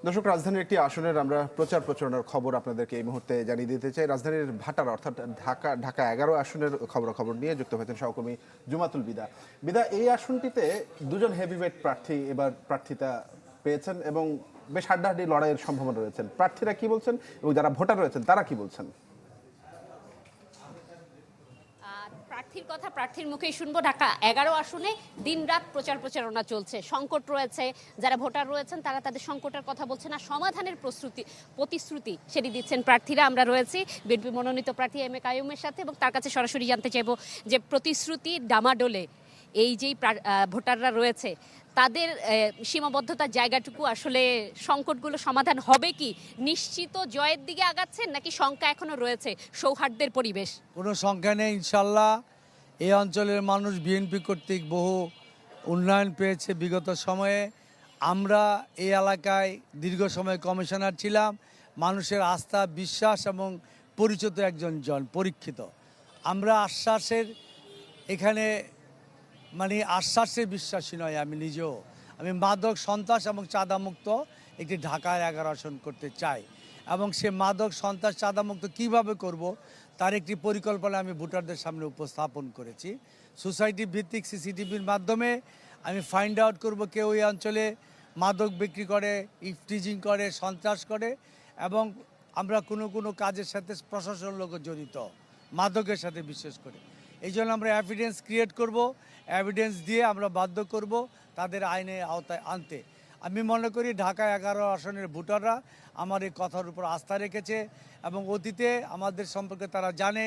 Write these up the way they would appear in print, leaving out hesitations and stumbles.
দর্শক, রাজধানীর একটি আসনের আমরা প্রচার প্রচারণার খবর আপনাদেরকে এই মুহূর্তে জানিয়ে দিতে চাই। রাজধানীর ভাটার অর্থাৎ ঢাকা 11 আসনের খবর নিয়ে যুক্ত হয়েছেন সহকর্মী জুমাতুল বিদা। বিদা, এই আসনটিতে দুজন হেভিওয়েট প্রার্থী এবার প্রার্থিতা পেয়েছেন এবং বেশ হাড্ডাহাড্ডি লড়াইয়ের সম্ভাবনা রয়েছেন। প্রার্থীরা কি বলছেন এবং যারা ভোটার রয়েছেন তারা কি বলছেন? প্রার্থীর কথা প্রার্থীর মুখেই শুনবো। ঢাকা 11 আসনে দিনরাত প্রচারণা চলছে। সংকট রয়েছে, যারা ভোটার রয়েছেন তারা তাদের সংকটের কথা বলছেন, আর সমাধানের প্রতিশ্রুতি সেটি দিচ্ছেন প্রার্থীরা। আমরা রয়েছি বিএনপি মনোনীত প্রার্থী এম এ কাইয়ুমের সাথে এবং তার কাছে সরাসরি জানতে চাইবো যে প্রতিশ্রুতি ডামাডোলে এই যেই ভোটাররা রয়েছে তাদের সীমাবদ্ধতার জায়গাটুকু আসলে সংকটগুলো সমাধান হবে কি? নিশ্চিত জয়ের দিকে আগাচ্ছেন নাকি শঙ্কা এখনো রয়েছে? সৌহার্দ্যের পরিবেশ কোনো সংখ্যা নেই ইনশাল্লাহ। এই অঞ্চলের মানুষ বিএনপি কর্তৃক বহু উন্নয়ন পেয়েছে বিগত সময়ে। আমরা এই এলাকায় দীর্ঘ সময় কমিশনার ছিলাম। মানুষের আস্থা, বিশ্বাস এবং পরিচিত একজন পরীক্ষিত। আমরা আশ্বাসের এখানে আশ্বাসে বিশ্বাসী নয়। আমি নিজেও মাদক, সন্ত্রাস এবং চাঁদামুক্ত একটি ঢাকায় 11 আসন করতে চাই এবং সে মাদক, সন্ত্রাস, চাঁদামুক্ত কিভাবে করব তার একটি পরিকল্পনা আমি ভোটারদের সামনে উপস্থাপন করেছি। সোসাইটি ভিত্তিক সিসিটিভির মাধ্যমে আমি ফাইন্ড আউট করব কে ওই অঞ্চলে মাদক বিক্রি করে, ইফটিজিং করে, সন্ত্রাস করে এবং আমরা কোনো কাজের সাথে প্রশাসন লোক জড়িত, মাদকের সাথে বিশেষ করে। এই জন্য আমরা এভিডেন্স ক্রিয়েট করব, এভিডেন্স দিয়ে আমরা বাধ্য করব তাদের আইনের আওতায় আনতে। আমি মনে করি ঢাকা 11 আসনের ভোটাররা আমার এই কথার উপর আস্থা রেখেছে এবং অতীতে আমাদের সম্পর্কে তারা জানে,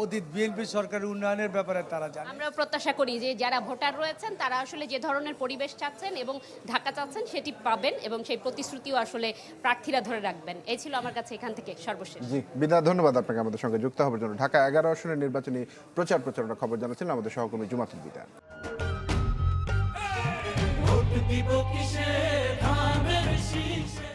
অতীত বিএনপি সরকারের উন্নয়নের ব্যাপারে তারা জানে। আমরা প্রত্যাশা করি যে যারা ভোটার রয়েছেন তারা আসলে যে ধরনের পরিবেশ চাচ্ছেন এবং ঢাকা চাচ্ছেন সেটি পাবেন এবং সেই প্রতিশ্রুতিও আসলে প্রার্থীরা ধরে রাখবেন। এই ছিল আমার কাছে এখান থেকে সর্বশেষ। জি বিদা, ধন্যবাদ আপনাকে আমাদের সঙ্গে যুক্ত হওয়ার জন্য। ঢাকা 11 আসনের নির্বাচনী প্রচারণার খবর জানাচ্ছিলেন আমাদের সহকর্মী জুমাতুল বিদা। দিব কিসে ধানের শীষে